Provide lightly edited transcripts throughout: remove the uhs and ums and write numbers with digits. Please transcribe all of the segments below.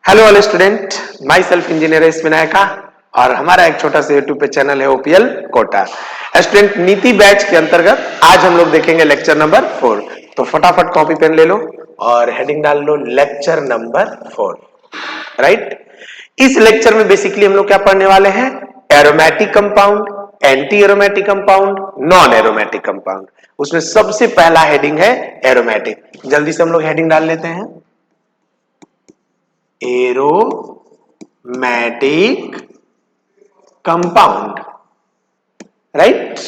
Hello all student, my self engineer S Vinayaka और हमारा एक छोटा सा यूट्यूब पे चैनल है ओपीएल कोटा। स्टूडेंट नीति बैच के अंतर्गत आज हम लोग देखेंगे लेक्चर नंबर 4। तो फटाफट कॉपी पेन ले लो और हेडिंग डाल लो लेक्चर नंबर 4। राइट, इस लेक्चर में बेसिकली हम लोग क्या पढ़ने वाले हैं? Aromatic compound, anti aromatic compound, non aromatic compound. उसमें सबसे पहला हेडिंग है एरोमेटिक। जल्दी से हम लोग हेडिंग डाल लेते हैं, एरोमेटिक कंपाउंड। राइट,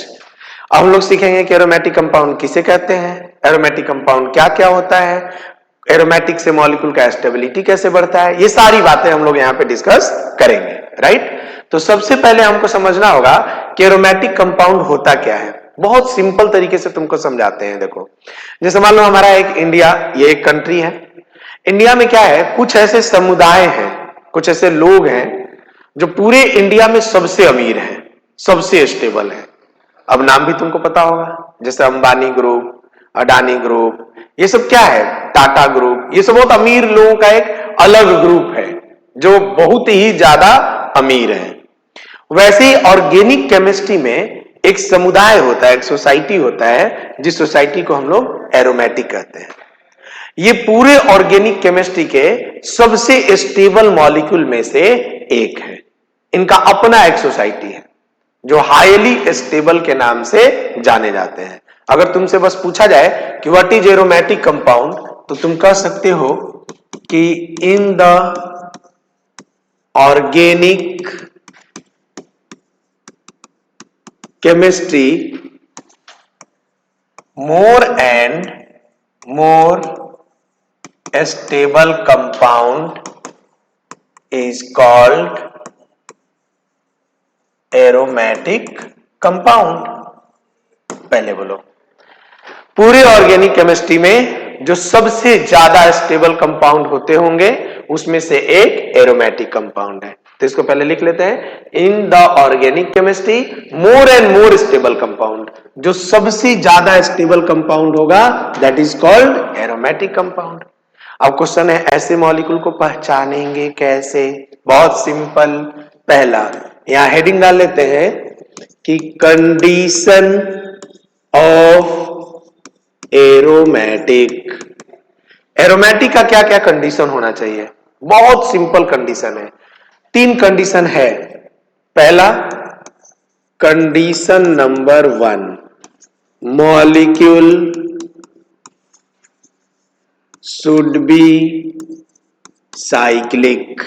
अब हम लोग सीखेंगे कि एरोमेटिक कंपाउंड किसे कहते हैं, एरोमेटिक कंपाउंड क्या क्या होता है, एरोमेटिक से मॉलिक्यूल का स्टेबिलिटी कैसे बढ़ता है, ये सारी बातें हम लोग यहां पे डिस्कस करेंगे। राइट, तो सबसे पहले हमको समझना होगा कि एरोमेटिक कंपाउंड होता क्या है। बहुत सिंपल तरीके से तुमको समझाते हैं। देखो, जैसे मान लो हमारा एक इंडिया, ये एक कंट्री है। इंडिया में क्या है, कुछ ऐसे समुदाय हैं, कुछ ऐसे लोग हैं जो पूरे इंडिया में सबसे अमीर हैं, सबसे स्टेबल हैं। अब नाम भी तुमको पता होगा, जैसे अंबानी ग्रुप, अडानी ग्रुप, ये सब क्या है, टाटा ग्रुप, ये सब बहुत अमीर लोगों का एक अलग ग्रुप है जो बहुत ही ज्यादा अमीर है। वैसे ही ऑर्गेनिक केमिस्ट्री में एक समुदाय होता है, एक सोसाइटी होता है, जिस सोसाइटी को हम लोग एरोमेटिक कहते हैं। ये पूरे ऑर्गेनिक केमिस्ट्री के सबसे स्टेबल मॉलिक्यूल में से एक है। इनका अपना एक सोसाइटी है जो हाईली स्टेबल के नाम से जाने जाते हैं। अगर तुमसे बस पूछा जाए कि व्हाट इज एरोमेटिक कंपाउंड, तो तुम कह सकते हो कि in the organic chemistry more and more stable compound is called aromatic compound। पहले बोलो, पूरे ऑर्गेनिक केमिस्ट्री में जो सबसे ज्यादा स्टेबल कंपाउंड होते होंगे उसमें से एक एरोमेटिक कंपाउंड है। तो इसको पहले लिख लेते हैं, in the organic chemistry more and more stable compound, जो सबसे ज्यादा स्टेबल कंपाउंड होगा that is called aromatic compound. अब क्वेश्चन है, ऐसे मॉलिक्यूल को पहचानेंगे कैसे? बहुत सिंपल। पहला यहां हेडिंग डाल लेते हैं कि कंडीशन ऑफ एरोमेटिक। एरोमेटिक का क्या क्या कंडीशन होना चाहिए? बहुत सिंपल कंडीशन है, 3 कंडीशन है। पहला, condition number 1, molecule should be cyclic.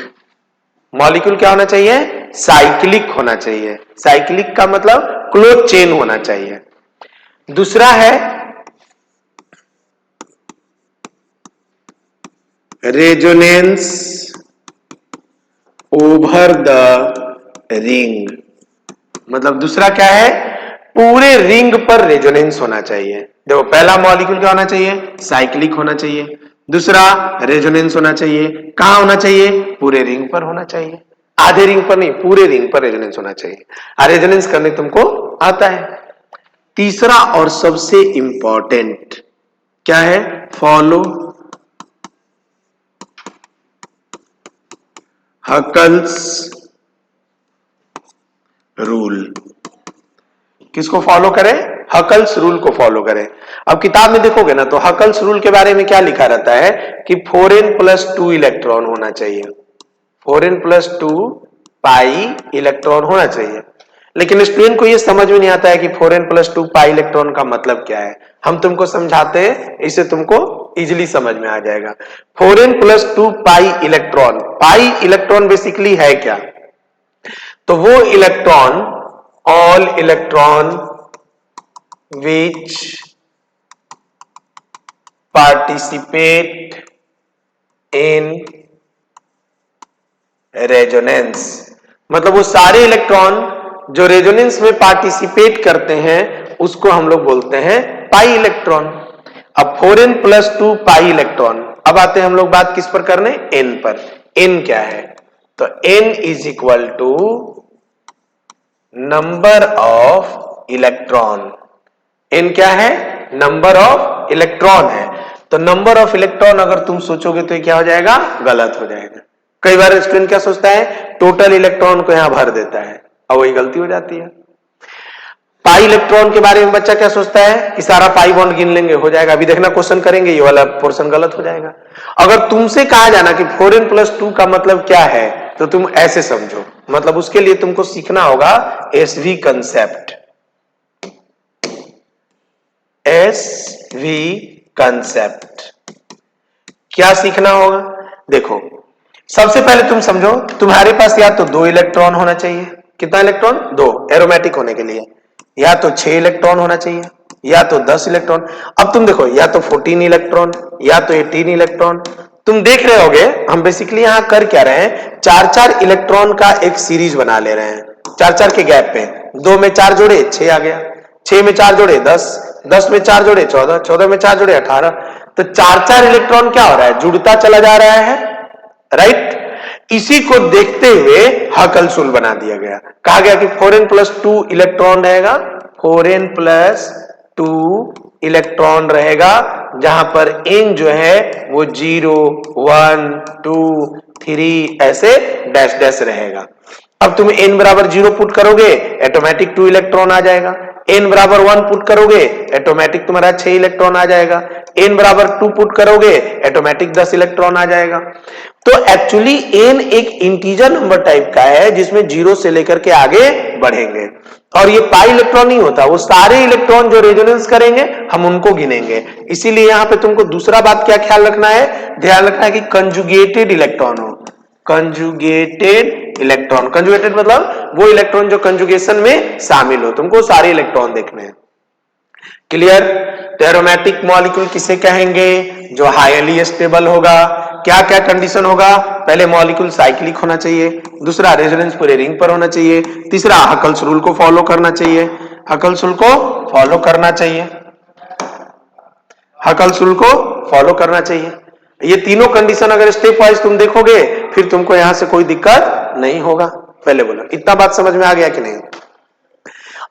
Molecule क्या होना चाहिए? साइक्लिक होना चाहिए। साइक्लिक का मतलब क्लोज चेन होना चाहिए। दूसरा है रेजोनेंस ओवर द रिंग। मतलब दूसरा क्या है, पूरे रिंग पर रेजोनेंस होना चाहिए। देखो, पहला मॉलिक्यूल क्या होना चाहिए? साइक्लिक होना चाहिए। दूसरा रेजोनेंस होना चाहिए। कहां होना चाहिए? पूरे रिंग पर होना चाहिए, आधे रिंग पर नहीं, पूरे रिंग पर रेजोनेंस होना चाहिए। रेजोनेंस करने तुमको आता है। तीसरा और सबसे इंपॉर्टेंट क्या है? Follow Huckel's rule. किसको फॉलो करें? हकल्स रूल को फॉलो करें। अब किताब में देखोगे ना, तो हकल्स रूल के बारे में क्या लिखा रहता है कि 4n+2 इलेक्ट्रॉन होना चाहिए, 4n+2 पाई इलेक्ट्रॉन होना चाहिए। लेकिन स्टूडेंट को यह समझ में नहीं आता है कि 4n+2 पाई इलेक्ट्रॉन का मतलब क्या है। हम तुमको समझाते हैं, इससे तुमको इजिली समझ में आ जाएगा। 4n+2 पाई इलेक्ट्रॉन बेसिकली है क्या? तो वो electron, all electron which participate in resonance, मतलब वो सारे इलेक्ट्रॉन जो रेजोनेंस में पार्टिसिपेट करते हैं उसको हम लोग बोलते हैं पाई इलेक्ट्रॉन। अब 4n+2 पाई इलेक्ट्रॉन। अब आते हैं हम लोग बात किस पर करने? n पर। n क्या है? तो n is equal to number of electron. n क्या है? नंबर ऑफ इलेक्ट्रॉन है। तो नंबर ऑफ इलेक्ट्रॉन अगर तुम सोचोगे तो ये क्या हो जाएगा? गलत हो जाएगा। कई बार स्टूडेंट क्या सोचता है, टोटल इलेक्ट्रॉन को यहां भर देता है, और वही गलती हो जाती है। पाई इलेक्ट्रॉन के बारे में बच्चा क्या सोचता है कि सारा पाई बॉन्ड गिन लेंगे हो जाएगा। अभी देखना क्वेश्चन करेंगे, ये वाला पोर्शन गलत हो जाएगा। अगर तुमसे कहा जाना कि 4n+2 का मतलब क्या है, तो तुम ऐसे समझो, मतलब उसके लिए तुमको सीखना होगा एसवी कंसेप्ट। एसवी कंसेप्ट क्या सीखना होगा? देखो, सबसे पहले तुम समझो, तुम्हारे पास या तो 2 इलेक्ट्रॉन होना चाहिए। कितना इलेक्ट्रॉन? 2, एरोमेटिक होने के लिए। या तो 6 इलेक्ट्रॉन होना चाहिए, या तो 10 इलेक्ट्रॉन। अब तुम देखो, या तो 14 इलेक्ट्रॉन, या तो 18 इलेक्ट्रॉन। तुम देख रहे होगे हम बेसिकली यहां कर क्या रहे हैं, 4-4 इलेक्ट्रॉन का एक सीरीज बना ले रहे हैं, 4-4 के गैप पे। 2 में 4 जोड़े 6 आ गया, 6 में 4 जोड़े 10, 10 में 4 जोड़े 14, 14 में 4 जोड़े 18। तो 4-4 इलेक्ट्रॉन क्या हो रहा है, जुड़ता चला जा रहा है, राइट। इसी को देखते हुए हकलसुल बना दिया गया, कहा गया कि 4n+2 इलेक्ट्रॉन रहेगा, 4n+2 इलेक्ट्रॉन रहेगा, जहां पर n जो है वो 0, 1, 2, 3 ऐसे डैश डैश रहेगा। अब तुम n बराबर 0 पुट करोगे, ऑटोमेटिक 2 इलेक्ट्रॉन आ जाएगा। n बराबर 1 पुट करोगे, ऑटोमेटिक तुम्हारा 6 इलेक्ट्रॉन आ जाएगा। n बराबर 2 पुट करोगे, ऑटोमेटिक 10 इलेक्ट्रॉन आ जाएगा। तो एक्चुअली n एक इंटीजर नंबर टाइप का है, जिसमें 0 से लेकर के आगे बढ़ेंगे। और ये पाई इलेक्ट्रॉन नहीं होता, वो सारे इलेक्ट्रॉन जो रेजोनेंस करेंगे हम उनको गिनेंगे। इसीलिए यहां पे तुमको दूसरा बात क्या ख्याल रखना है, ध्यान रखना है कि कंजुगेटेड इलेक्ट्रॉन हो। कंजुगेटेड इलेक्ट्रॉन, कंजुगेटेड मतलब वो इलेक्ट्रॉन जो कंजुगेशन में शामिल हो, तुमको सारे इलेक्ट्रॉन देखने हैं। क्लियर? तो एरोमेटिक मॉलिक्यूल किसे कहेंगे, जो हाईली स्टेबल होगा। क्या क्या कंडीशन होगा, पहले मॉलिक्यूल साइक्लिक होना चाहिए, दूसरा रेजोनेंस पूरे रिंग पर होना चाहिए, तीसरा हकल्स रूल को फॉलो करना चाहिए, हकल्स रूल को फॉलो करना चाहिए, हकल्स रूल को फॉलो करना चाहिए। ये तीनों कंडीशन अगर स्टेप वाइज तुम देखोगे, फिर तुमको यहां से कोई दिक्कत नहीं होगा। पहले बोलो, इतना बात समझ में आ गया कि नहीं?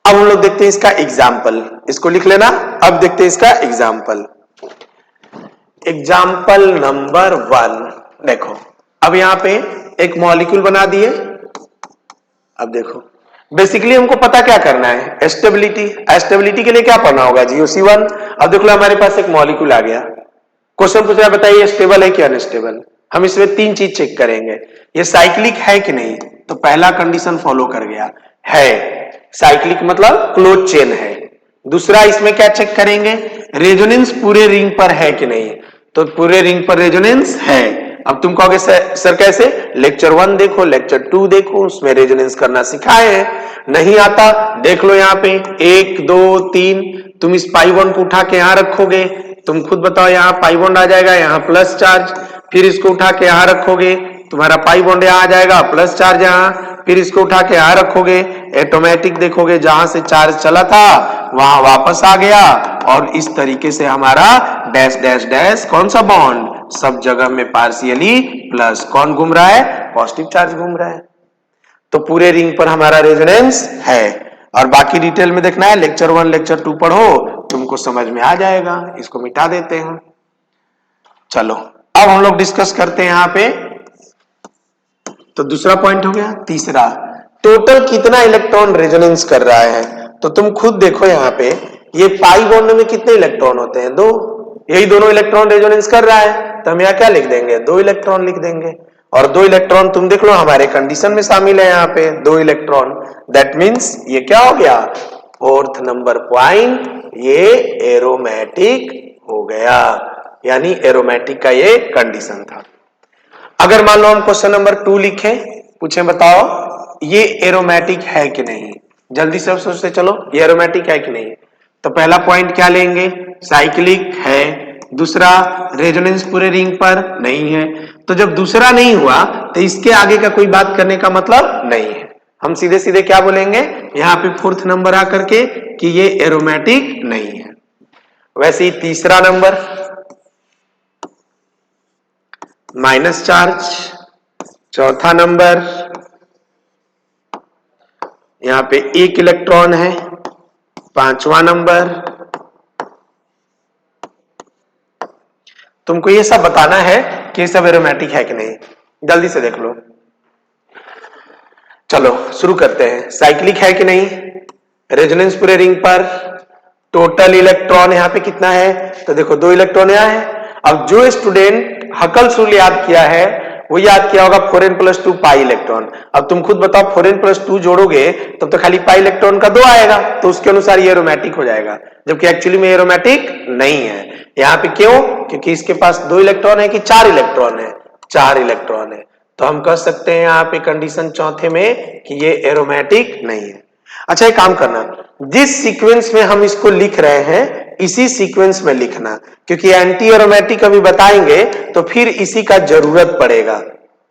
अब हम लोग देखते हैं इसका एग्जाम्पल, इसको लिख लेना। अब देखते हैं इसका एग्जाम्पल। एग्जाम्पल नंबर 1 देखो, अब यहां पे एक मॉलिक्यूल बना दिए। अब देखो, बेसिकली हमको पता क्या करना है, स्टेबिलिटी। स्टेबिलिटी के लिए क्या पढ़ना होगा, GOC1। अब देख लो, हमारे पास एक मॉलिक्यूल आ गया, क्वेश्चन पूछ रहा है, बताइए स्टेबल है कि अनस्टेबल। हम इसमें 3 चीज चेक करेंगे, ये साइक्लिक है कि नहीं। तो पहला कंडीशन फॉलो कर गया है, साइक्लिक मतलब क्लोज चेन है। दूसरा इसमें क्या चेक करेंगे, रेजोनेंस पूरे रिंग पर है कि नहीं। तो पूरे रिंग पर रेजोनेंस है। अब तुम कहोगे सर कैसे, लेक्चर 1 देखो, लेक्चर 2 देखो, उसमें रेजोनेंस करना सिखाए हैं। नहीं आता, देख लो यहाँ पे 1, 2, 3, तुम इस पाई बॉन्ड को उठा के यहां रखोगे, तुम खुद बताओ, यहाँ पाई बॉन्ड आ जाएगा, यहाँ प्लस चार्ज, फिर इसको उठा के यहां रखोगे, तुम्हारा पाई बॉन्ड यहां आ जाएगा, प्लस चार्ज यहां, फिर इसको उठा के यहां रखोगे, ऑटोमेटिक देखोगे जहां से चार्ज चला था वहां वापस आ गया। और इस तरीके से हमारा डैश डैश डैश कौन सा बॉन्ड, सब जगह में पार्शियली प्लस, कौन घूम रहा है, पॉजिटिव चार्ज घूम रहा है। तो पूरे रिंग पर हमारा रेजोनेंस है। और बाकी डिटेल में देखना है, लेक्चर 1 लेक्चर 2 पढ़ो, तुमको समझ में आ जाएगा। इसको मिटा देते हैं। चलो अब हम लोग डिस्कस करते हैं यहां पे। तो दूसरा पॉइंट हो गया। तीसरा, टोटल कितना इलेक्ट्रॉन रेजोनेंस कर रहा है। तो तुम खुद देखो यहाँ पे, ये पाई बॉन्ड में कितने इलेक्ट्रॉन होते हैं, 2। यही दोनों इलेक्ट्रॉन रेजोनेंस कर रहा है, तो हम यहाँ क्या लिख देंगे, 2 इलेक्ट्रॉन लिख देंगे। और 2 इलेक्ट्रॉन तुम देख लो हमारे कंडीशन में शामिल है यहाँ पे 2 इलेक्ट्रॉन। दैट मीन्स ये क्या हो गया, 4th नंबर पॉइंट, ये एरोमेटिक हो गया, यानी एरोमेटिक का ये कंडीशन था। अगर मान लो हम क्वेश्चन नंबर 2 लिखें, पूछे बताओ ये एरोमेटिक है कि नहीं। जल्दी से सोचते चलो, ये एरोमेटिक है कि नहीं। तो पहला पॉइंट क्या लेंगे, साइक्लिक है। दूसरा, रेजोनेंस पूरे रिंग पर नहीं है। तो जब दूसरा नहीं हुआ तो इसके आगे का कोई बात करने का मतलब नहीं है। हम सीधे सीधे क्या बोलेंगे यहाँ पे 4th नंबर आकर के कि ये एरोमेटिक नहीं है। वैसे ही तीसरा नंबर, माइनस चार्ज। चौथा नंबर, यहां पे 1 इलेक्ट्रॉन है। 5वां नंबर, तुमको ये सब बताना है कि ये सब एरोमेटिक है कि नहीं। जल्दी से देख लो। चलो शुरू करते हैं। साइक्लिक है कि नहीं? रेजोनेंस पूरे रिंग पर टोटल इलेक्ट्रॉन यहां पे कितना है? तो देखो 2 इलेक्ट्रॉन यहां है। अब जो स्टूडेंट हकल्स रूल याद किया है वो याद किया होगा 4n+2 पाई इलेक्ट्रॉन। अब तुम खुद बताओ 4n+2 जोड़ोगे तब तो खाली पाई इलेक्ट्रॉन का 2 आएगा, तो उसके अनुसार ये एरोमेटिक हो जाएगा, जबकि एक्चुअली में एरोमेटिक नहीं है। यहां पे क्यों? क्योंकि इसके पास 2 इलेक्ट्रॉन है कि 4 इलेक्ट्रॉन है? 4 इलेक्ट्रॉन है। तो हम कह सकते हैं यहां पे कंडीशन चौथे में कि ये एरोमेटिक नहीं है। अच्छा एक काम करना, जिस सीक्वेंस में हम इसको लिख रहे हैं इसी सीक्वेंस में लिखना, क्योंकि एंटी एरोमेटिक अभी बताएंगे तो फिर इसी का जरूरत पड़ेगा,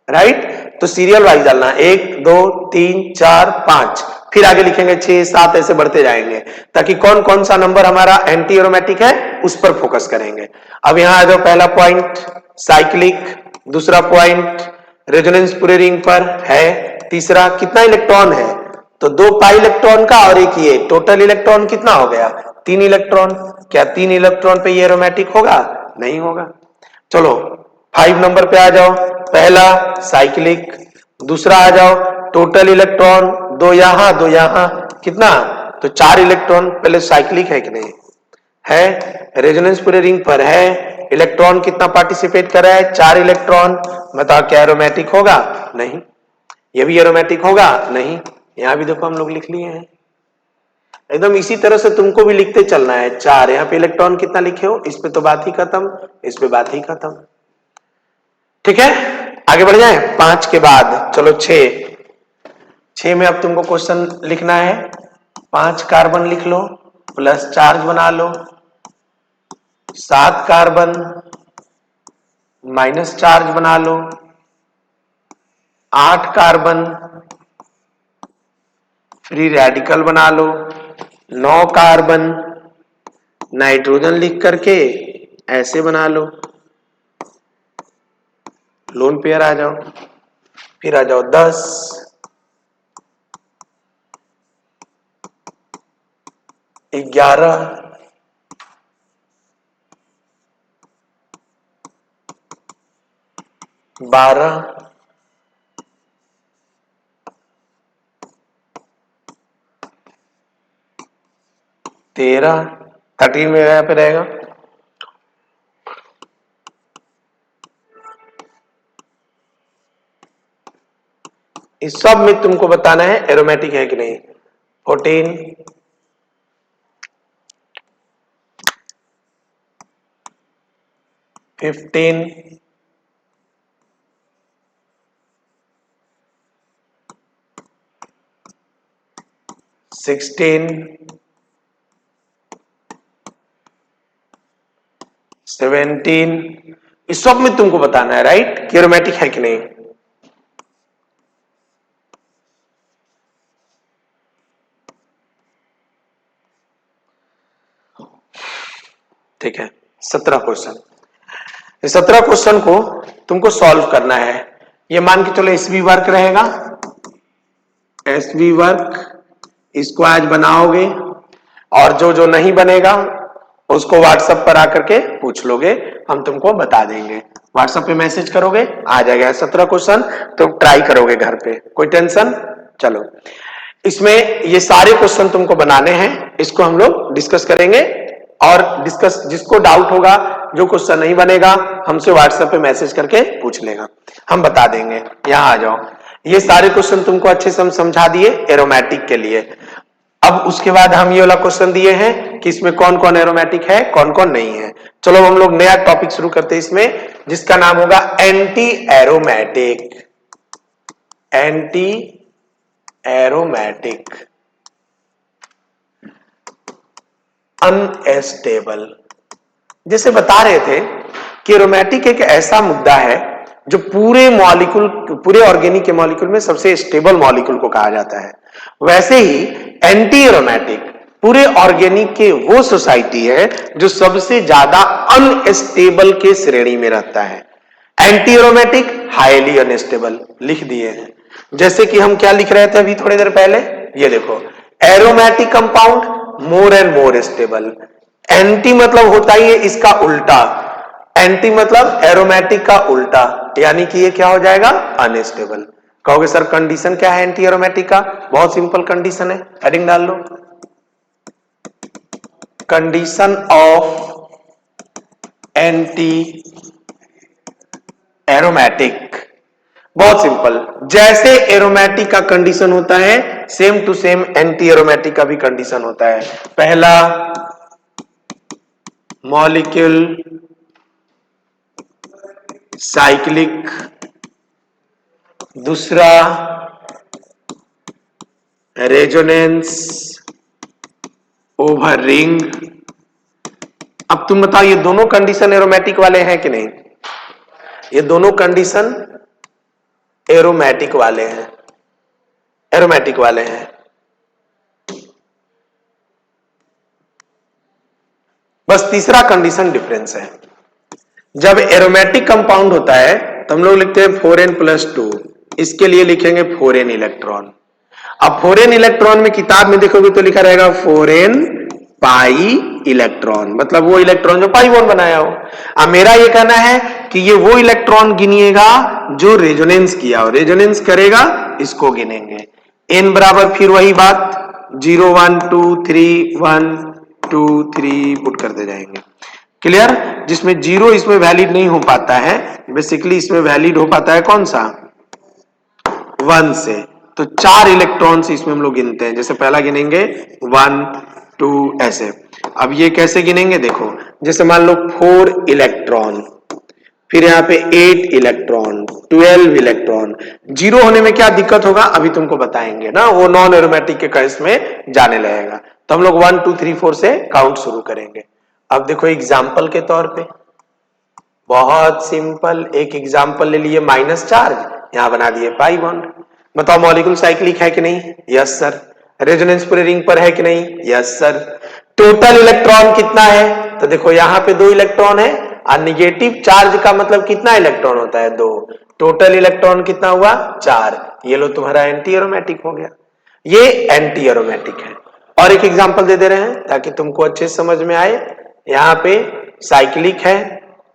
राइट? तो सीरियल वाइज डालना, 1 2 3 4 5, फिर आगे लिखेंगे 6 7, ऐसे बढ़ते जाएंगे, ताकि कौन कौन सा नंबर हमारा एंटी एरोमेटिक है उस पर फोकस करेंगे। अब यहां आ जाओ, पहला पॉइंट साइक्लिक, दूसरा पॉइंट रेजोनेंस पूरे रिंग पर है, तीसरा कितना इलेक्ट्रॉन है? तो 2 पाई इलेक्ट्रॉन का और एक ये, टोटल इलेक्ट्रॉन कितना हो गया? 3 इलेक्ट्रॉन। क्या 3 इलेक्ट्रॉन पे ये एरोमेटिक होगा? नहीं होगा। चलो 5 नंबर पे आ जाओ, पहला साइक्लिक, दूसरा आ जाओ टोटल इलेक्ट्रॉन, 2 यहां 2 यहां, कितना? तो 4 इलेक्ट्रॉन। पहले साइक्लिक है कि नहीं है? रेजोनेंस पूरे रिंग पर है, इलेक्ट्रॉन कितना पार्टिसिपेट कर रहा है? 4 इलेक्ट्रॉन। बताओ क्या एरोमेटिक होगा? नहीं। ये भी एरोमेटिक होगा? नहीं। यहां भी देखो हम लोग लिख लिए हैं, एकदम इसी तरह से तुमको भी लिखते चलना है। 4 यहां पे इलेक्ट्रॉन कितना लिखे हो, इस पे तो बात ही खत्म, इस पे बात ही खत्म। ठीक है, आगे बढ़ जाए 5 के बाद। चलो 6 में अब तुमको क्वेश्चन लिखना है। 5 कार्बन लिख लो, प्लस चार्ज बना लो, 7 कार्बन माइनस चार्ज बना लो, 8 कार्बन फ्री रेडिकल बना लो, 9 कार्बन नाइट्रोजन लिख करके ऐसे बना लो, लोन पेयर आ जाओ, फिर आ जाओ 10, 11, 12, 13, 13 में यहाँ पे रहेगा, इस सब में तुमको बताना है एरोमेटिक है कि नहीं। 14, 15, 16, 17, इस सब में तुमको बताना है, राइट, कि एरोमेटिक है कि नहीं। ठीक है, 17 क्वेश्चन। इस 17 क्वेश्चन को तुमको सॉल्व करना है। ये मान के चलो एसवी वर्क रहेगा, एसवी वर्क, इसको आज बनाओगे और जो जो नहीं बनेगा उसको व्हाट्सएप पर आकर के पूछ लोगे, हम तुमको बता देंगे। व्हाट्सएप पे मैसेज करोगे, आ जाएगा 17 क्वेश्चन, तो ट्राई करोगे घर पे, कोई टेंशन। चलो इसमें ये सारे क्वेश्चन तुमको बनाने हैं, इसको हम लोग डिस्कस करेंगे, और डिस्कस जिसको डाउट होगा, जो क्वेश्चन नहीं बनेगा हमसे व्हाट्सएप पे मैसेज करके पूछ लेगा, हम बता देंगे। यहां आ जाओ, ये सारे क्वेश्चन तुमको अच्छे से हम समझा दिए एरोमेटिक के लिए। अब उसके बाद हम ये वाला क्वेश्चन दिए हैं कि इसमें कौन कौन एरोमेटिक है, कौन कौन नहीं है। चलो हम लोग नया टॉपिक शुरू करते हैं इसमें, जिसका नाम होगा anti aromatic. Anti aromatic, unstable. जैसे बता रहे थे कि एरोमेटिक एक ऐसा मुद्दा है जो पूरे मॉलिक्यूल, पूरे ऑर्गेनिक के मॉलिक्यूल में सबसे स्टेबल मॉलिक्यूल को कहा जाता है। वैसे ही एंटी एरोमेटिक पूरे ऑर्गेनिक के वो सोसाइटी है जो सबसे ज्यादा अनस्टेबल के श्रेणी में रहता है। एंटी एरोमेटिक हाईली अनस्टेबल लिख दिए हैं। जैसे कि हम क्या लिख रहे थे अभी थोड़ी देर पहले, ये देखो, aromatic compound more and more stable. Anti मतलब होता ही है इसका उल्टा, एंटी मतलब एरोमेटिक का उल्टा, यानी कि ये क्या हो जाएगा, अनस्टेबल। कहोगे सर कंडीशन क्या है एंटी एरोमेटिक का? बहुत सिंपल कंडीशन है, हेडिंग डाल लो, कंडीशन ऑफ एंटी एरोमेटिक। बहुत सिंपल, जैसे एरोमेटिक का कंडीशन होता है same to same anti aromatic का भी कंडीशन होता है। पहला मॉलिक्यूल साइक्लिक, दूसरा रेजोनेंस ओवर रिंग। अब तुम बताओ ये दोनों कंडीशन एरोमेटिक वाले हैं कि नहीं? ये दोनों कंडीशन एरोमेटिक वाले हैं, एरोमेटिक वाले हैं। बस तीसरा कंडीशन डिफरेंस है। जब एरोमेटिक कंपाउंड होता है तो हम लोग लिखते हैं 4n+2, इसके लिए लिखेंगे 4n इलेक्ट्रॉन। अब 4n इलेक्ट्रॉन में किताब में देखोगे तो लिखा रहेगा 4n पाई इलेक्ट्रॉन, मतलब वो इलेक्ट्रॉन जो पाई बॉन्ड बनाया हो। अब मेरा ये कहना है कि ये वो इलेक्ट्रॉन गिनिएगा जो रेजोनेंस किया हो, रेजोनेंस करेगा इसको गिनेंगे। n बराबर फिर वही बात 0 1 2 3 1 2 3 पुट करते जाएंगे। क्लियर? जिसमें 0 इसमें वैलिड नहीं हो पाता है, बेसिकली इसमें वैलिड हो पाता है कौन सा, 1 से। तो 4 इलेक्ट्रॉन्स इसमें हम लोग गिनते हैं, जैसे पहला गिनेंगे 1 2 ऐसे। अब ये कैसे गिनेंगे देखो, जैसे मान लो 4 इलेक्ट्रॉन, फिर यहाँ पे 8 इलेक्ट्रॉन, 12 इलेक्ट्रॉन। 0 होने में क्या दिक्कत होगा अभी तुमको बताएंगे ना, वो नॉन एरोमेटिक के केस में जाने लगेगा। तो हम लोग 1 2 3 4 से काउंट शुरू करेंगे। अब देखो एग्जाम्पल के तौर पे, बहुत सिंपल एक एग्जाम्पल ले लिए, माइनस चार्ज, यहां बना दिए पाई बॉन्ड। बताओ मॉलिक्यूल साइक्लिक है कि नहीं? Yes sir. रेजोनेंस पूरे रिंग पर है कि नहीं? Yes sir. टोटल इलेक्ट्रॉन कितना है? तो देखो यहां पे 2 इलेक्ट्रॉन है, और निगेटिव चार्ज का मतलब कितना इलेक्ट्रॉन होता है? 2। टोटल इलेक्ट्रॉन कितना हुआ? 4। ये लो तुम्हारा एंटी एरोमेटिक हो गया, ये एंटी एरोमेटिक है। और एक एग्जांपल दे रहे हैं ताकि तुमको अच्छे समझ में आए। यहां पे साइक्लिक है,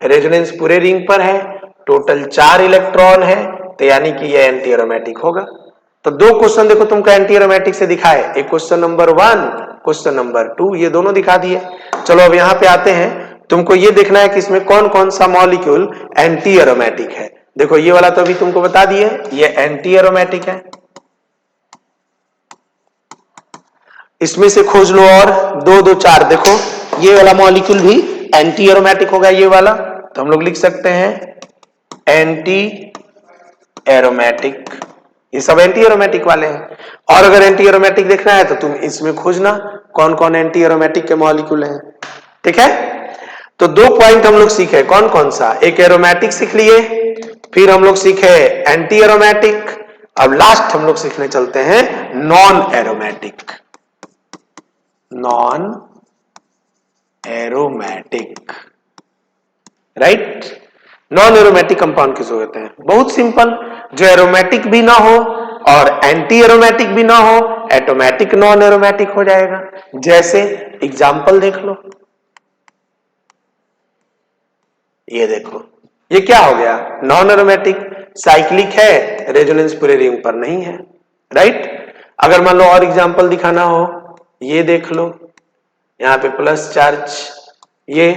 रेजोनेंस पूरे रिंग पर है, टोटल 4 इलेक्ट्रॉन है, तो यानी कि ये एंटी एरोमेटिक होगा। तो 2 क्वेश्चन देखो तुमको एंटी एरोमेटिक से दिखाए, एक क्वेश्चन नंबर 1, क्वेश्चन नंबर 2, ये दोनों दिखा दिए। चलो अब यहां पे आते हैं, तुमको ये देखना है कि इसमें कौन कौन सा मॉलिक्यूल एंटी एरोमेटिक है। देखो ये वाला तो अभी तुमको बता दिए, ये एंटी एरोमेटिक है। इसमें से खोज लो और 2 2 4, देखो ये वाला मॉलिक्यूल भी एंटी एरोमेटिक होगा, ये वाला। तो हम लोग लिख सकते हैं एंटी एरोमेटिक, ये सब एंटी एरोमेटिक वाले हैं। और अगर एंटी एरोमेटिक देखना है तो तुम इसमें खोजना कौन कौन एंटी एरोमेटिक के मॉलिक्यूल हैं। ठीक है? तो 2 पॉइंट हम लोग सीखे, कौन कौन सा, एक एरोमेटिक सीख लिए, फिर हम लोग सीखे एंटी एरोमेटिक, अब लास्ट हम लोग सीखने चलते हैं non aromatic. Non aromatic, right? Non aromatic compound किसे होते हैं? बहुत सिंपल, जो एरोमेटिक भी ना हो और एंटी एरोमेटिक भी ना हो, एटोमेटिक नॉन एरोमेटिक हो जाएगा। जैसे एग्जांपल देख लो, ये देखो ये क्या हो गया, नॉन एरोमेटिक, साइक्लिक है, रेजोनेंस पूरे रिंग पर नहीं है, राइट? अगर मान लो और एग्जांपल दिखाना हो, ये देख लो, यहां पे प्लस चार्ज, ये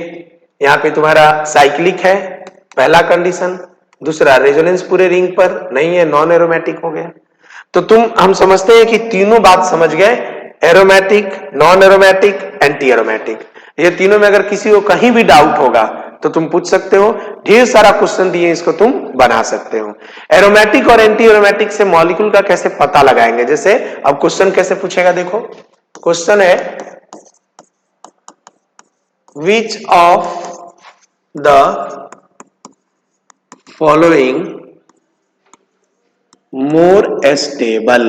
यहां पे तुम्हारा साइक्लिक है, पहला कंडीशन, दूसरा रेजोनेंस पूरे रिंग पर नहीं है, नॉन एरोमेटिक हो गया। तो हम समझते हैं कि तीनों बात समझ गए, aromatic, non aromatic, anti aromatic. ये तीनों में अगर किसी को कहीं भी डाउट होगा तो तुम पूछ सकते हो, ढेर सारा क्वेश्चन दिए, इसको तुम बना सकते हो। एरोमेटिक और एंटी एरोमेटिक से मॉलिक्यूल का कैसे पता लगाएंगे, जैसे अब क्वेश्चन कैसे पूछेगा, देखो क्वेश्चन है which of the following more stable,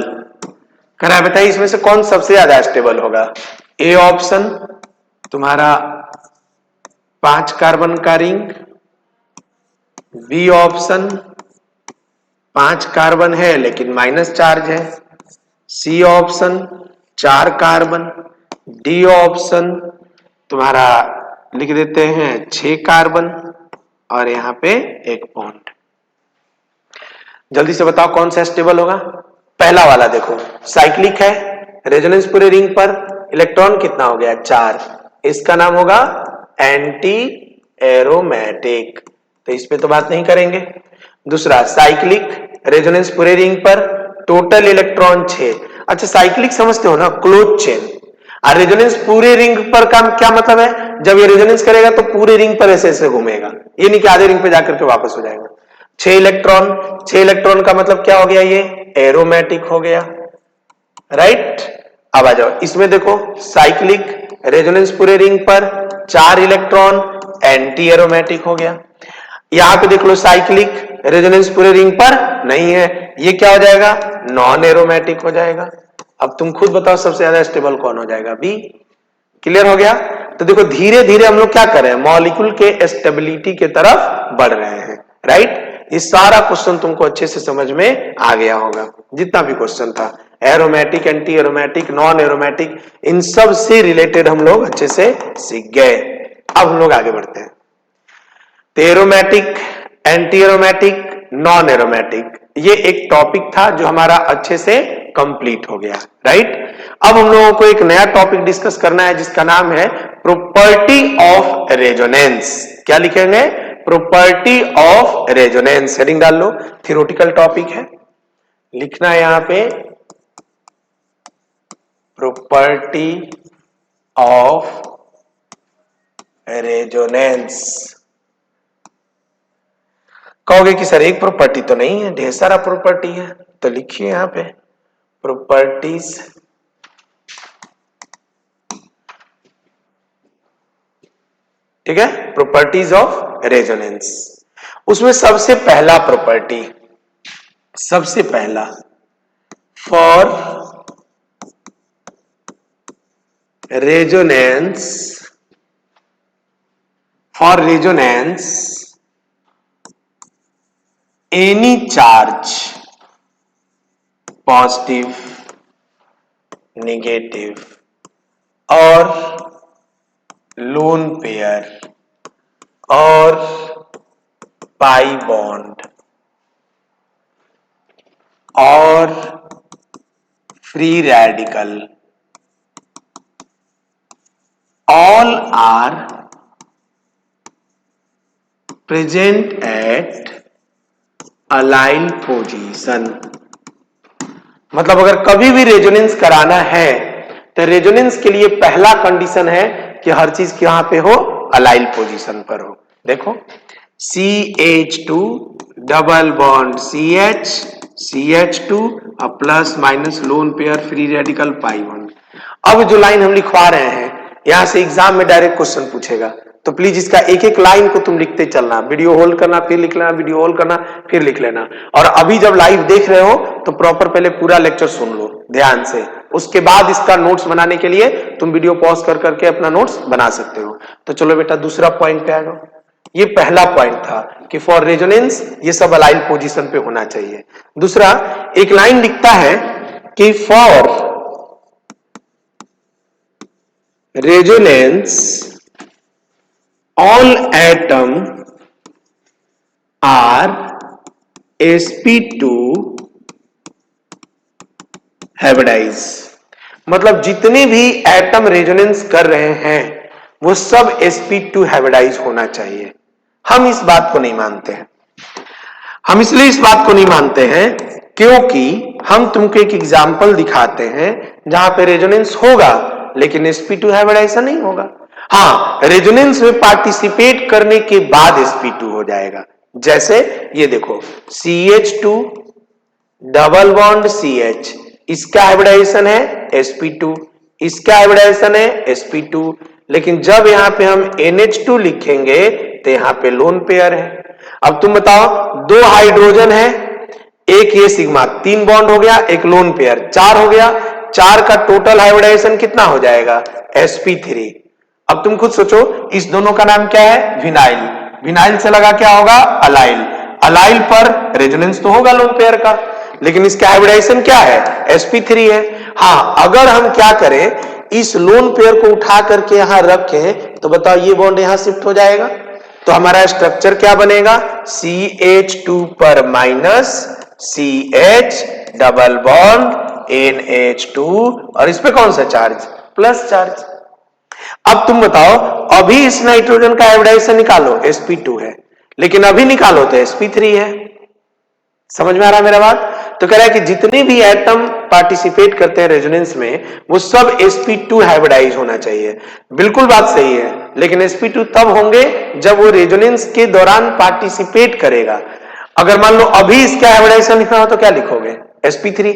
करा बताइए इसमें से कौन सबसे ज्यादा स्टेबल होगा। ए ऑप्शन तुम्हारा 5 कार्बन का रिंग, बी ऑप्शन 5 कार्बन है लेकिन माइनस चार्ज है, C option 4 carbon, D option तुम्हारा लिख देते हैं 6 कार्बन, और यहां पे एक बॉन्ड। जल्दी से बताओ कौन सा स्टेबल होगा? पहला वाला देखो, साइक्लिक है, रेजोनेंस पूरे रिंग पर, इलेक्ट्रॉन कितना हो गया 4, इसका नाम होगा एंटी एरोमेटिक, तो इस पे तो बात नहीं करेंगे। दूसरा साइक्लिक, रेजोनेंस पूरे रिंग पर, टोटल इलेक्ट्रॉन 6। अच्छा साइक्लिक समझते हो ना, क्लोज चेन। और रेजोनेंस पूरे रिंग पर का क्या मतलब है? जब ये रेजोनेंस करेगा तो पूरे रिंग पर ऐसे ऐसे घूमेगा, ये नहीं कि आधे रिंग पे जाकर के वापस हो जाएगा। 6 इलेक्ट्रॉन, 6 इलेक्ट्रॉन का मतलब क्या हो गया? ये एरोमेटिक हो गया, राइट। अब आ जाओ इसमें देखो, साइक्लिक, रेजोनेंस पूरे रिंग पर, 4 इलेक्ट्रॉन, एंटी एरोमेटिक हो गया। यहां पे देख लो, साइक्लिक, रेजोनेंस पूरे रिंग पर नहीं है, ये क्या हो जाएगा? नॉन एरोमेटिक हो जाएगा। अब तुम खुद बताओ सबसे ज्यादा स्टेबल कौन हो जाएगा? बी। क्लियर हो गया? तो देखो धीरे धीरे हम लोग क्या कर रहे हैं, मॉलिक्यूल के स्टेबिलिटी के तरफ बढ़ रहे हैं, राइट। ये सारा क्वेश्चन तुमको अच्छे से समझ में आ गया होगा, जितना भी क्वेश्चन था, aromatic, anti aromatic, non aromatic, इन सब से रिलेटेड हम लोग अच्छे से सीख गए। अब हम लोग आगे बढ़ते हैं। तो aromatic, anti aromatic, non aromatic, ये एक टॉपिक था जो हमारा अच्छे से कंप्लीट हो गया, राइट। अब हम लोगों को एक नया टॉपिक डिस्कस करना है जिसका नाम है प्रॉपर्टी ऑफ रेजोनेंस। क्या लिखेंगे? Property of resonance. हेडिंग डाल लो, थ्योरेटिकल टॉपिक है, लिखना है यहां पे प्रॉपर्टी ऑफ रेजोनेंस। कहोगे कि सर एक प्रॉपर्टी तो नहीं है, ढेर सारा प्रॉपर्टी है, तो लिखिए यहां पे प्रॉपर्टीज ठीक है, प्रॉपर्टीज ऑफ रेजोनेंस। उसमें सबसे पहला प्रॉपर्टी, सबसे पहला, for resonance, for resonance any charge, positive, negative और लोन पेयर और पाई बॉन्ड और free radical, all are present at align position। मतलब अगर कभी भी रेजोनेंस कराना है तो रेजोनेंस के लिए पहला कंडीशन है कि हर चीज कहां पे हो? अलाइन पोजीशन पर हो। देखो CH2 double bond CH, CH2 plus minus lone pair free radical pi bond. अब जो लाइन हम लिखवा रहे हैं यहां से एग्जाम में डायरेक्ट क्वेश्चन पूछेगा, तो प्लीज इसका एक एक लाइन को तुम लिखते चलना, वीडियो होल्ड करना फिर लिख लेना, वीडियो होल्ड करना फिर लिख लेना। और अभी जब लाइव देख रहे हो तो प्रॉपर पहले पूरा लेक्चर सुन लो ध्यान से, उसके बाद इसका नोट्स बनाने के लिए तुम वीडियो पॉज कर करके अपना नोट्स बना सकते हो। तो चलो बेटा दूसरा पॉइंट पे आ जाओ। ये पहला पॉइंट था कि फॉर रेजोनेंस ये सब अलाइन पोजीशन पे होना चाहिए। दूसरा एक लाइन लिखता है कि for resonance all atom are sp2 hybridized। मतलब जितने भी एटम रेजोनेंस कर रहे हैं वो सब sp2 हाइब्रिडाइज होना चाहिए। हम इस बात को नहीं मानते हैं। हम इसलिए इस बात को नहीं मानते हैं क्योंकि हम तुमको एक एग्जाम्पल दिखाते हैं जहां पे रेजोनेंस होगा लेकिन sp2 हाइब्रिडाइजेशन नहीं होगा। हाँ, रेजोनेंस में पार्टिसिपेट करने के बाद sp2 हो जाएगा। जैसे ये देखो CH2 डबल बॉन्ड CH, इसका हाइब्रिडाइजेशन है sp2, इसका हाइब्रिडाइजेशन है sp2, लेकिन जब यहां पे हम NH2 लिखेंगे तो यहां पे लोन पेयर है। अब तुम बताओ, दो हाइड्रोजन है, एक ये सिग्मा, 3 बॉन्ड हो गया, एक लोन पेयर 4 हो गया, 4 का टोटल हाइब्रिडाइजेशन कितना हो जाएगा? sp3। अब तुम खुद सोचो, इस दोनों का नाम क्या है? विनाइल। विनाइल से लगा क्या होगा? अलाइल। अलाइल पर रेजोनेंस तो होगा लोन पेयर का, लेकिन इसका हाइब्रिडाइजेशन क्या है? sp3 है। हाँ, अगर हम क्या करें, इस लोन पेयर को उठा करके यहां रखें तो बताओ ये बॉन्ड यहां शिफ्ट हो जाएगा, तो हमारा स्ट्रक्चर क्या बनेगा? CH2 पर minus CH double bond NH2 और इस पे कौन सा चार्ज, प्लस चार्ज। अब तुम बताओ, अभी इस नाइट्रोजन का हाइब्रिडाइजेशन निकालो, sp2 है, लेकिन अभी निकालो तो sp3 है। समझ में आ रहा है मेरा बात? तो कह रहा है कि जितने भी एटम पार्टिसिपेट करते हैं रेजोनेंस में, वो सब sp2 हाइब्रिडाइज होना चाहिए। बिल्कुल बात सही है, लेकिन sp2 तब होंगे जब वो रेजोनेंस के दौरान पार्टिसिपेट करेगा। अगर मान लो अभी इसका हाइब्रिडाइजेशन लिखना हो तो क्या लिखोगे, sp3।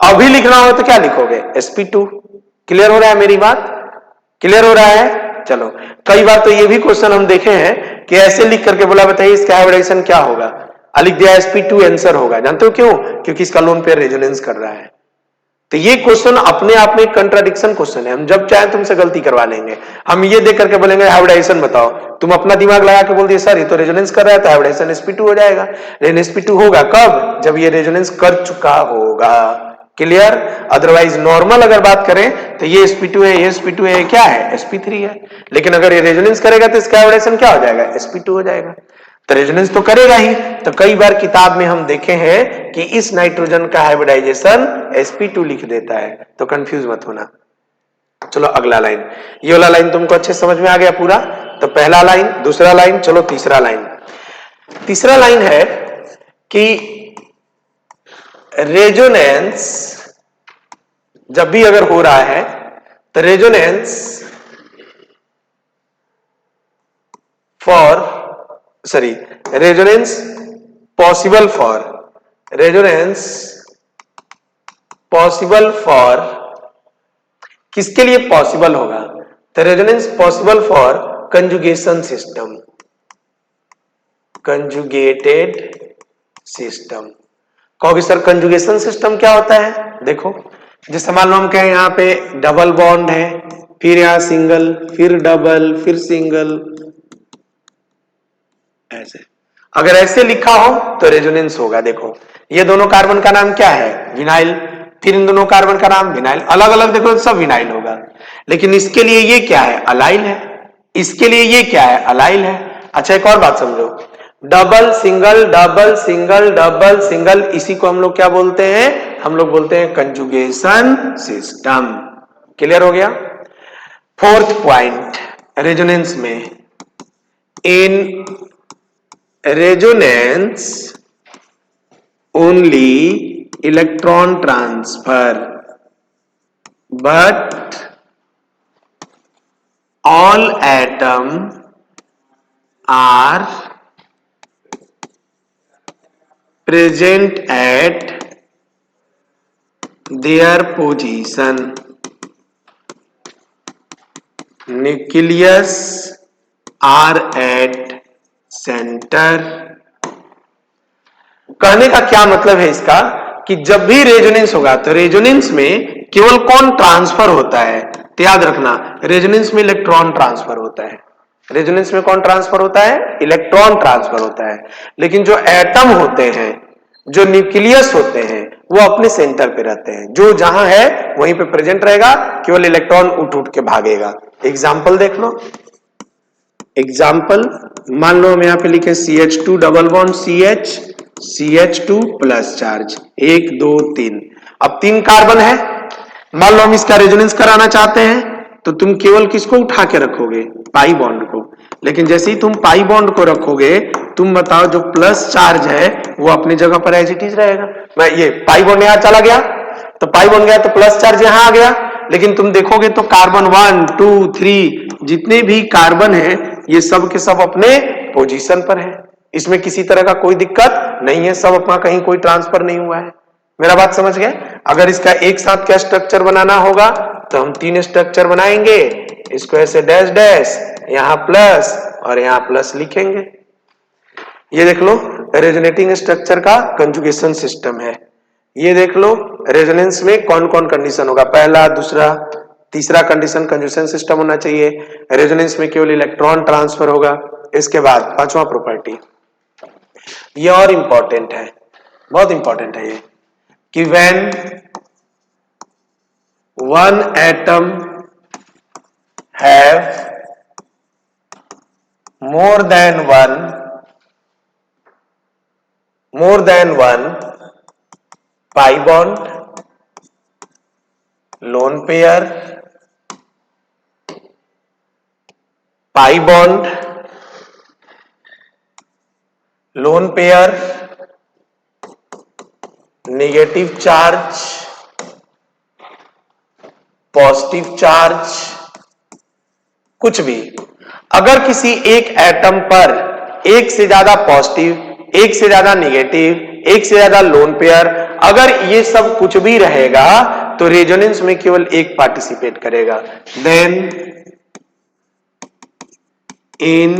अभी लिखना हो तो क्या लिखोगे, sp2। क्लियर हो रहा है मेरी बात? क्लियर हो रहा है? चलो, कई बार तो ये भी क्वेश्चन हम देखे हैं कि ऐसे लिख करके बोला बताइए इसका हाइब्रिडाइजेशन क्या होगा, लिख दिया sp2 आंसर होगा। जानते हो क्यों? क्योंकि इसका लोन पेयर रेजोनेंस कर रहा है। तो ये क्वेश्चन अपने आप में एक कंट्राडिक्शन क्वेश्चन है। हम जब चाहे तुमसे गलती करवा लेंगे। हम ये देख करके बोलेंगे हाइब्रिडाइजेशन बताओ, तुम अपना दिमाग लगा के बोल दिए सर ये तो रेजोनेंस कर रहा है तो हाइब्रिडाइजेशन sp2 हो जाएगा। लेकिन sp2 होगा कब, जब ये रेजोनेंस कर चुका होगा। क्लियर? अदरवाइज नॉर्मल अगर बात करें तो ये sp2 है, ये sp2 है, क्या है, sp3 है। लेकिन अगर ये रेजोनेंस करेगा तो इसका हाइब्रिडाइजेशन क्या हो जाएगा, sp2 हो जाएगा। तो रेजोनेंस तो करेगा ही। तो कई बार किताब में हम देखे हैं कि इस नाइट्रोजन का हाइब्रिडाइजेशन sp2 लिख देता है, तो कंफ्यूज मत होना। चलो अगला लाइन, ये वाला लाइन तुमको अच्छे समझ में आ गया पूरा? तो पहला लाइन, दूसरा लाइन, चलो तीसरा लाइन। तीसरा लाइन है कि रेजोनेंस जब भी अगर हो रहा है तो रेजोनेंस रेजोनेंस पॉसिबल फॉर किसके लिए पॉसिबल होगा, तो resonance possible for conjugation system, conjugated system. कहोगे सर कंजुगेशन सिस्टम क्या होता है? देखो, जैसे मान लो हम कहें यहां पे डबल बॉन्ड है, फिर यहां सिंगल, फिर डबल, फिर सिंगल, ऐसे। अगर ऐसे लिखा हो तो रेजोनेंस होगा। देखो, ये दोनों कार्बन का नाम क्या है, विनाइल, फिर इन दोनों कार्बन का नाम विनाइल, अलग अलग देखो तो सब विनाइल होगा। लेकिन इसके लिए ये क्या है, अलाइल है, इसके लिए ये क्या है, अलाइल है। अच्छा एक और बात समझो, double single double single double single, इसी को हम लोग क्या बोलते हैं, हम लोग बोलते हैं कंजुगेशन सिस्टम। क्लियर हो गया? फोर्थ पॉइंट, रेजोनेंस में, इन resonance only electron transfer but all atom are present at their position, nucleus are at centre. कहने का क्या मतलब है इसका, कि जब भी रेजोनेंस होगा तो रेजोनेंस में केवल कौन ट्रांसफर होता है, तो याद रखना रेजोनेंस में इलेक्ट्रॉन ट्रांसफर होता है। रेजोनेंस में कौन ट्रांसफर होता है, इलेक्ट्रॉन ट्रांसफर होता है। लेकिन जो एटम होते हैं, जो न्यूक्लियस होते हैं, वो अपने सेंटर पे रहते हैं, जो जहां है वहीं पे प्रेजेंट रहेगा, केवल इलेक्ट्रॉन उठ उठ के भागेगा। एग्जाम्पल देख लो, एग्जाम्पल मान लो हम यहां पे लिखे CH2 double bond CH, CH2 plus charge, 1 2 3। अब 3 कार्बन है, मान लो हम इसका रेजोनेंस कराना चाहते हैं, तो तुम केवल किसको उठा के रखोगे, पाई बॉन्ड को। लेकिन जैसे ही तुम पाई बॉन्ड को रखोगे, तुम बताओ जो प्लस चार्ज है वो अपनी जगह पर एज इट इज रहेगा। मैं ये पाई बॉन्ड यहां चला गया तो पाई बॉन्ड गया तो प्लस चार्ज यहां आ गया। लेकिन तुम देखोगे तो कार्बन 1 2 3 जितने भी कार्बन है ये सब के सब अपने पोजीशन पर है, इसमें किसी तरह का कोई दिक्कत नहीं है, सब अपना कहीं कोई ट्रांसफर नहीं हुआ है। मेरा बात समझ गए? अगर इसका एक साथ क्या स्ट्रक्चर बनाना होगा तो हम 3 स्ट्रक्चर बनाएंगे, इसको ऐसे डैश डैश, यहां प्लस और यहां प्लस लिखेंगे। ये देख लो रेजोनेटिंग स्ट्रक्चर का कंजुगेशन सिस्टम है। ये देख लो रेजोनेंस में कौन कौन कंडीशन होगा, पहला दूसरा तीसरा कंडीशन कंजुगेशन सिस्टम होना चाहिए। रेजोनेंस में केवल इलेक्ट्रॉन ट्रांसफर होगा। इसके बाद पांचवा प्रॉपर्टी, ये और इंपॉर्टेंट है, बहुत इंपॉर्टेंट है ये, कि when one atom have more than one pi bond, lone pair, pi bond, lone pair, negative charge, positive charge, कुछ भी। अगर किसी एक एटम पर एक से ज्यादा पॉजिटिव, एक से ज्यादा नेगेटिव, एक से ज्यादा लोन पेयर, अगर ये सब कुछ भी रहेगा तो रेजोनेंस में केवल एक पार्टिसिपेट करेगा। Then in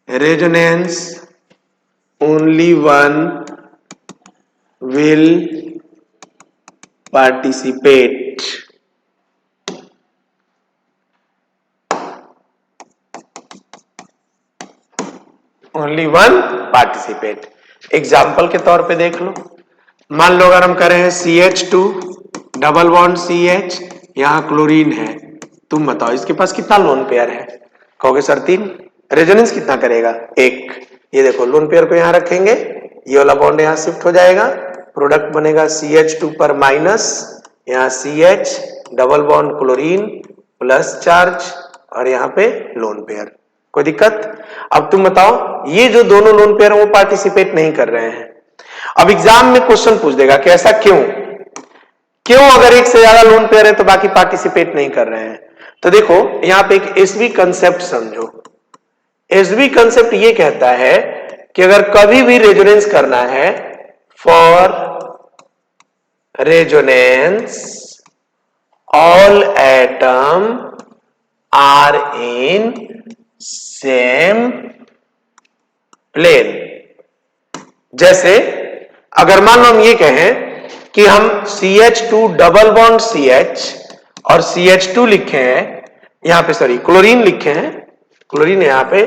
resonance only one will participate. Only one participate. Example के तौर पे देख लो, मान लो अगर हम करें CH2 डबल बॉन्ड CH, यहां क्लोरीन है, तुम बताओ इसके पास कितना लोन पेयर है? कहोगे सर 3। रेजोनेंस कितना करेगा? 1। ये देखो लोन पेयर को यहां रखेंगे, ये वाला बॉन्ड यहां शिफ्ट हो जाएगा, प्रोडक्ट बनेगा CH2 पर माइनस, यहां CH double bond chlorine plus charge और यहां पे लोन पेयर। कोई दिक्कत? अब तुम बताओ ये जो दोनों लोन पेयर वो पार्टिसिपेट नहीं कर रहे हैं। अब एग्जाम में क्वेश्चन पूछ देगा कि ऐसा क्यों? क्यों अगर एक से ज्यादा लोन पेयर है तो बाकी पार्टिसिपेट नहीं कर रहे हैं? तो देखो यहां पे एक एसवी कंसेप्ट समझो। एसवी कंसेप्ट ये कहता है कि अगर कभी भी रेजोनेंस करना है, for resonance all atom are in same plane. जैसे अगर मान लो हम ये कहें कि हम CH2 डबल बॉन्ड CH और CH2 लिखे हैं, यहां पे सॉरी क्लोरीन लिखे हैं, क्लोरीन यहां पे,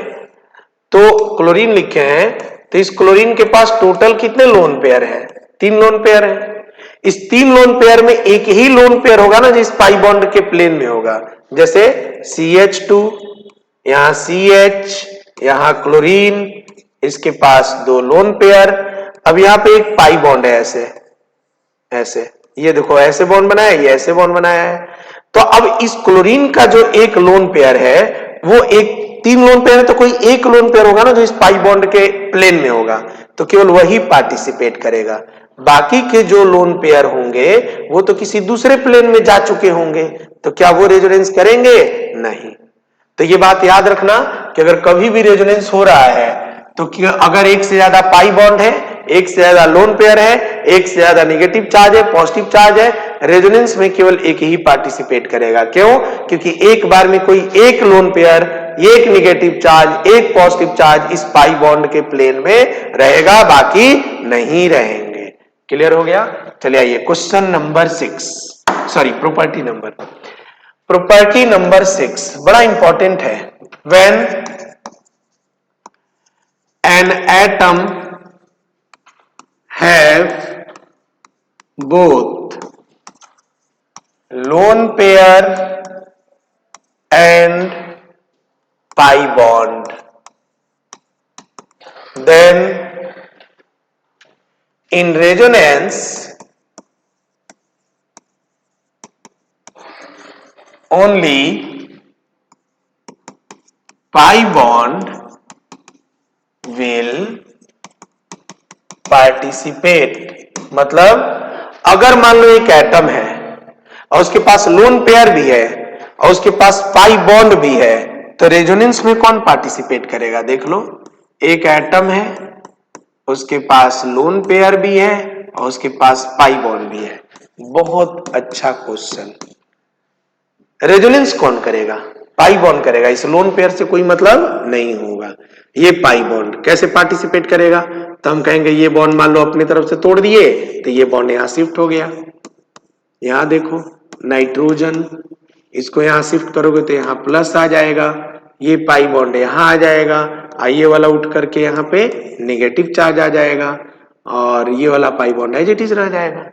तो क्लोरीन लिखे हैं, तो इस क्लोरीन के पास टोटल कितने लोन पेयर हैं? 3 लोन पेयर हैं। इस 3 लोन पेयर में एक ही लोन पेयर होगा ना जो इस पाई बॉन्ड के प्लेन में होगा। जैसे CH2, यहां CH, यहां क्लोरीन, इसके पास 2 लोन पेयर। अब यहां पे एक पाई बॉन्ड है, ऐसे ऐसे, ये देखो ऐसे बॉन्ड बनाया है, ये ऐसे बॉन्ड बनाया है। तो अब इस क्लोरीन का जो एक लोन पेयर है वो एक 3 लोन पेयर है, तो कोई एक लोन पेयर होगा ना जो इस पाई बॉन्ड के प्लेन में होगा, तो केवल वही पार्टिसिपेट करेगा। बाकी के जो लोन पेयर होंगे वो तो किसी दूसरे प्लेन में जा चुके होंगे, तो क्या वो रेजोनेंस करेंगे? नहीं। तो ये बात याद रखना कि अगर कभी भी रेजोनेंस हो रहा है तो अगर एक से ज्यादा पाई बॉन्ड है, एक से ज्यादा लोन पेयर है, एक से ज्यादा नेगेटिव चार्ज है, पॉजिटिव चार्ज है, रेजोनेंस में केवल एक ही पार्टिसिपेट करेगा। क्यों? क्योंकि एक बार में कोई एक लोन पेयर, एक नेगेटिव चार्ज, एक पॉजिटिव चार्ज इस पाई बॉन्ड के प्लेन में रहेगा, बाकी नहीं रहेंगे। क्लियर हो गया? चलिए आइए question number 6, sorry property number 6 बड़ा इंपॉर्टेंट है। When an atom have both lone pair and pi bond, then in resonance only pi bond will participate। मतलब अगर मान लो एक एटम है और उसके पास लोन पेयर भी है और उसके पास पाई बॉन्ड भी है, तो रेजोनेंस में कौन पार्टिसिपेट करेगा? देख लो, एक एटम है, उसके पास लोन पेयर भी है और उसके पास पाई बॉन्ड भी है। बहुत अच्छा क्वेश्चन। रेजोनेंस कौन करेगा? पाई बॉन्ड करेगा, इस लोन पेयर से कोई मतलब नहीं होगा। ये पाई बॉन्ड कैसे पार्टिसिपेट करेगा? तो हम कहेंगे ये बॉन्ड मान लो अपनी तरफ से तोड़ दिए तो ये बॉन्ड यहां शिफ्ट हो गया। यहां देखो नाइट्रोजन, इसको यहां शिफ्ट करोगे तो यहां प्लस आ जाएगा, ये पाई बॉन्ड यहां आ जाएगा, ये वाला उठ करके यहां पे नेगेटिव चार्ज आ जाएगा और ये वाला pi bond as it is रह जाएगा।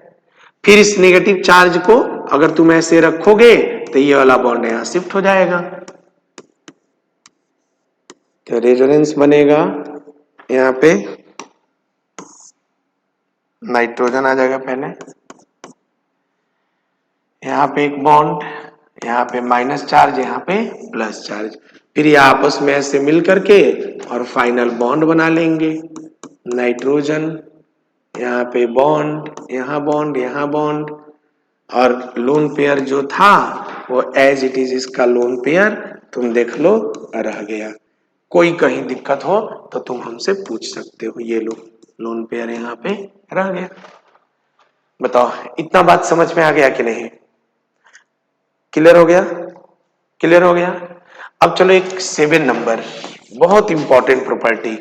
फिर इस नेगेटिव चार्ज को अगर तुम ऐसे रखोगे तो ये वाला बॉन्ड यहां शिफ्ट हो जाएगा, तो रेजोनेंस बनेगा यहां पे नाइट्रोजन आ जाएगा पहले, यहाँ पे एक बॉन्ड, यहाँ पे माइनस चार्ज, यहाँ पे प्लस चार्ज, फिर ये आपस में ऐसे मिल करके और फाइनल बॉन्ड बना लेंगे। नाइट्रोजन, यहाँ पे बॉन्ड, यहाँ बॉन्ड, यहाँ बॉन्ड, और लोन पेयर जो था वो एज इट इज इसका लोन पेयर तुम देख लो रह गया। कोई कहीं दिक्कत हो तो तुम हमसे पूछ सकते हो। ये लो लोन पेयर यहाँ पे रह गया। बताओ इतना बात समझ में आ गया कि नहीं? क्लियर हो गया? क्लियर हो गया। अब चलो एक 7 नंबर, बहुत इंपॉर्टेंट प्रॉपर्टी,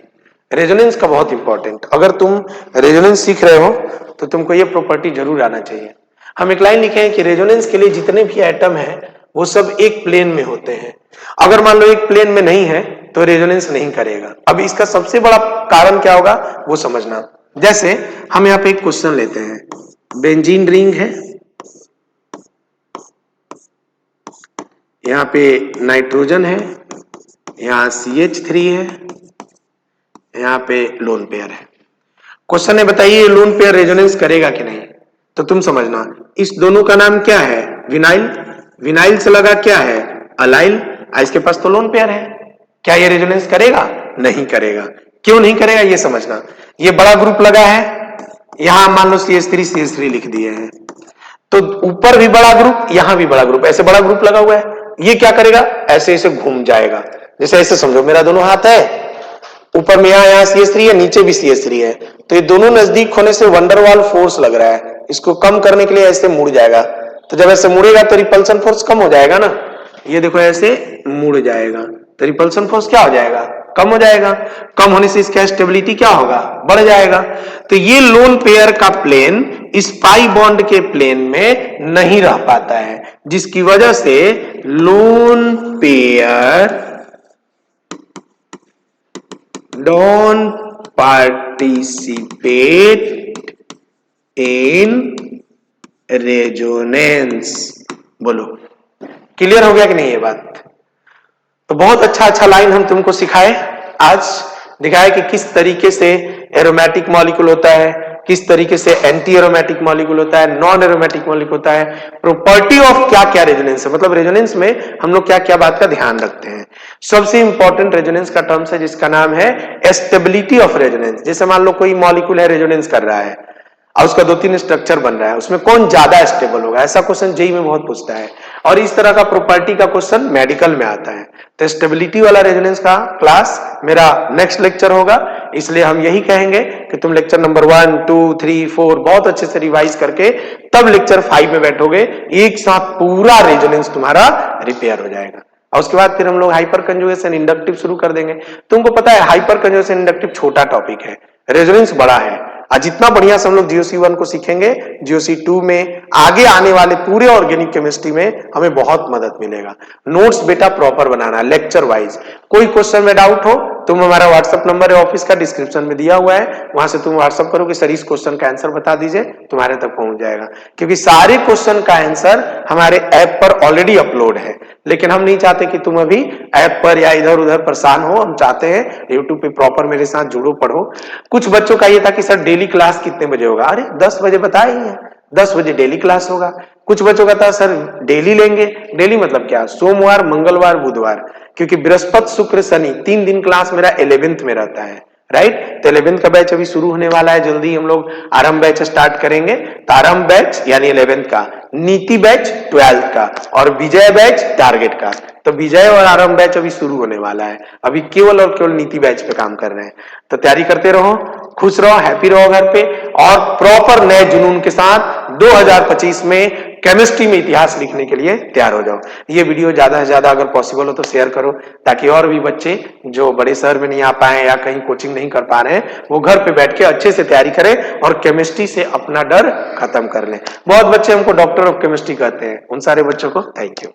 रेजोनेंस का बहुत इंपॉर्टेंट। अगर तुम रेजोनेंस सीख रहे हो तो तुमको ये प्रॉपर्टी जरूर आना चाहिए। हम एक लाइन लिखे हैं कि रेजोनेंस के लिए जितने भी एटम हैं वो सब एक प्लेन में होते हैं। अगर मान लो एक प्लेन में नहीं है तो रेजोनेंस नहीं करेगा। अब इसका सबसे बड़ा कारण क्या होगा वो समझना। जैसे हम यहाँ पे एक क्वेश्चन लेते हैं, बेंजीन रिंग है, यहाँ पे नाइट्रोजन है, यहाँ CH3 है, यहाँ पे लोन पेयर है। क्वेश्चन है बताइए लोन पेयर रेजोनेंस करेगा कि नहीं? तो तुम समझना इस दोनों का नाम क्या है? विनाइल। विनाइल से लगा क्या है? अलाइल। इसके पास तो लोन पेयर है। क्या ये रेजोनेंस करेगा? नहीं करेगा। क्यों नहीं करेगा ये समझना। ये बड़ा ग्रुप लगा है, यहां मान लो CH3 लिख दिए हैं, तो ऊपर भी बड़ा ग्रुप, यहां भी बड़ा ग्रुप, ऐसे बड़ा ग्रुप लगा हुआ है। ये क्या करेगा? ऐसे ऐसे घूम जाएगा। जैसे ऐसे समझो मेरा दोनों हाथ है, ऊपर में यहाँ CH3 है, नीचे भी CH3 है, तो ये दोनों नजदीक होने से वंडरवाल फोर्स लग रहा है। इसको कम करने के लिए ऐसे मुड़ जाएगा, तो जब ऐसे मुड़ेगा तो रिपल्सन फोर्स कम हो जाएगा ना। ये देखो ऐसे मुड़ जाएगा तो रिपल्सन फोर्स क्या हो जाएगा? कम हो जाएगा। कम होने से इसका स्टेबिलिटी क्या होगा? बढ़ जाएगा। तो ये लोन पेयर का प्लेन इस पाई बॉन्ड के प्लेन में नहीं रह पाता है, जिसकी वजह से lone pair don't participate in resonance। बोलो क्लियर हो गया कि नहीं ये बात? तो बहुत अच्छा लाइन हम तुमको सिखाए आज, दिखाए कि किस तरीके से एरोमेटिक मॉलिक्यूल होता है, किस तरीके से एंटी एरोमेटिक मॉलिक्यूल होता है, नॉन एरोमेटिक मॉलिक्यूल होता है, प्रॉपर्टी ऑफ क्या क्या रेजोनेंस है, मतलब रेजोनेंस में हम लोग क्या क्या बात का ध्यान रखते हैं। सबसे इंपॉर्टेंट रेजोनेंस का टर्म्स है जिसका नाम है स्टेबिलिटी ऑफ रेजोनेंस। जैसे मान लो कोई मॉलिक्यूल है रेजोनेंस कर रहा है और उसका 2-3 स्ट्रक्चर बन रहा है, उसमें कौन ज्यादा स्टेबल होगा, ऐसा क्वेश्चन जेईई में बहुत पूछता है। और इस तरह का प्रॉपर्टी का क्वेश्चन मेडिकल में आता है। तो स्टेबिलिटी वाला रेजोनेंस का क्लास मेरा नेक्स्ट लेक्चर होगा, इसलिए हम यही कहेंगे कि तुम लेक्चर नंबर 1, 2, 3, 4 बहुत अच्छे से रिवाइज करके तब लेक्चर 5 में बैठोगे, एक साथ पूरा रेजोनेंस तुम्हारा रिपेयर हो जाएगा। और उसके बाद फिर हम लोग हाइपर कंजुगेशन इंडक्टिव शुरू कर देंगे। तुमको पता है हाइपर कंजुगेशन इंडक्टिव छोटा टॉपिक है, रेजोनेंस बड़ा है। आज जितना बढ़िया से हम लोग GOC 1 को सीखेंगे, GOC 2 में आगे आने वाले पूरे ऑर्गेनिक केमिस्ट्री में हमें बहुत मदद मिलेगा। नोट्स बेटा प्रॉपर बनाना लेक्चर वाइज। कोई क्वेश्चन में डाउट हो तुम हमारा व्हाट्सएप नंबर है ऑफिस का डिस्क्रिप्शन में दिया हुआ है, वहां से तुम व्हाट्सएप करो कि सर इस क्वेश्चन का आंसर बता दीजिए, तुम्हारे तक पहुंच जाएगा। क्योंकि सारे क्वेश्चन का आंसर हमारे ऐप पर ऑलरेडी अपलोड है, लेकिन हम नहीं चाहते कि तुम अभी ऐप पर या इधर उधर परेशान हो। हम चाहते हैं यूट्यूब पे प्रॉपर मेरे साथ जुड़ो, पढ़ो। कुछ बच्चों का ये था कि सर डेली क्लास कितने बजे होगा? अरे 10 बजे बताए ही है, 10 बजे डेली क्लास होगा। कुछ बच्चों का था सर डेली लेंगे, डेली मतलब क्या? सोमवार, मंगलवार, बुधवार, क्योंकि बृहस्पति, शुक्र, शनि 3 दिन क्लास मेरा 11th में रहता है, राइट। तो 11th का बैच अभी शुरू होने वाला है, जल्दी हम लोग आरंभ बैच स्टार्ट करेंगे। तो आरंभ बैच यानी 11th का, नीति बैच 12th का और विजय बैच टारगेट का। तो विजय और आरंभ बैच अभी शुरू होने वाला है, अभी केवल और केवल नीति बैच पे काम कर रहे हैं। तो तैयारी करते रहो, खुश रहो, हैप्पी रहो घर पे, और प्रॉपर नए जुनून के साथ 2025 में केमिस्ट्री में इतिहास लिखने के लिए तैयार हो जाओ। ये वीडियो ज्यादा से ज्यादा अगर पॉसिबल हो तो शेयर करो, ताकि और भी बच्चे जो बड़े शहर में नहीं आ पाए या कहीं कोचिंग नहीं कर पा रहे हैं वो घर पे बैठ के अच्छे से तैयारी करें और केमिस्ट्री से अपना डर खत्म कर लें। बहुत बच्चे हमको डॉक्टर ऑफ केमिस्ट्री कहते हैं, उन सारे बच्चों को थैंक यू।